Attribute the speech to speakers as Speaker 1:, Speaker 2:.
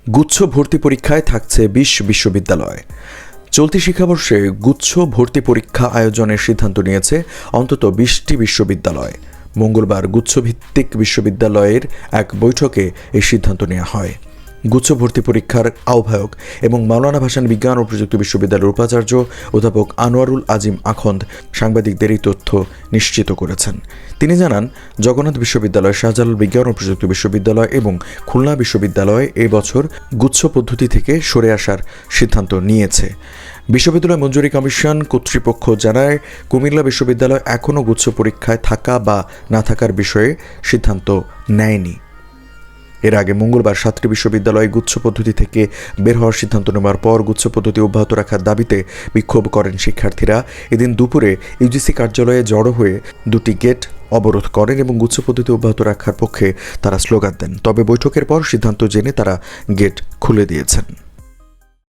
Speaker 1: গুচ্ছ ভর্তি পরীক্ষায় থাকছে ২০ বিশ্ববিদ্যালয়। চলতি শিক্ষাবর্ষে গুচ্ছ ভর্তি পরীক্ষা আয়োজনের সিদ্ধান্ত নিয়েছে অন্তত ২০টি বিশ্ববিদ্যালয়। মঙ্গলবার গুচ্ছভিত্তিক বিশ্ববিদ্যালয়ের এক বৈঠকে এই সিদ্ধান্ত নেওয়া হয়। গুচ্ছ ভর্তি পরীক্ষার আহ্বায়ক এবং মাওলানা ভাসানী বিজ্ঞান ও প্রযুক্তি বিশ্ববিদ্যালয়ের উপাচার্য অধ্যাপক আনোয়ারুল আজিম আখন্দ সাংবাদিকদের এই তথ্য নিশ্চিত করেছেন। তিনি জানান, জগন্নাথ বিশ্ববিদ্যালয়, শাহজালাল বিজ্ঞান ও প্রযুক্তি বিশ্ববিদ্যালয় এবং খুলনা বিশ্ববিদ্যালয় এবছর গুচ্ছ পদ্ধতি থেকে সরে আসার সিদ্ধান্ত নিয়েছে। বিশ্ববিদ্যালয় মঞ্জুরি কমিশন কর্তৃপক্ষ জানায়, কুমিল্লা বিশ্ববিদ্যালয় এখনও গুচ্ছ পরীক্ষায় থাকা বা না থাকার বিষয়ে সিদ্ধান্ত নেয়নি। এর আগে মঙ্গলবার ৭টি বিশ্ববিদ্যালয়ে গুচ্ছ পদ্ধতি থেকে বের হওয়ার সিদ্ধান্ত নেওয়ার পর গুচ্ছ পদ্ধতি অব্যাহত রাখার দাবিতে বিক্ষোভ করেন শিক্ষার্থীরা। এদিন দুপুরে ইউজিসি কার্যালয়ে জড়ো হয়ে ২টি গেট অবরোধ করেন এবং গুচ্ছ পদ্ধতি অব্যাহত রাখার পক্ষে তারা স্লোগান দেন। তবে বৈঠকের পর সিদ্ধান্ত জেনে তারা গেট খুলে দিয়েছেন।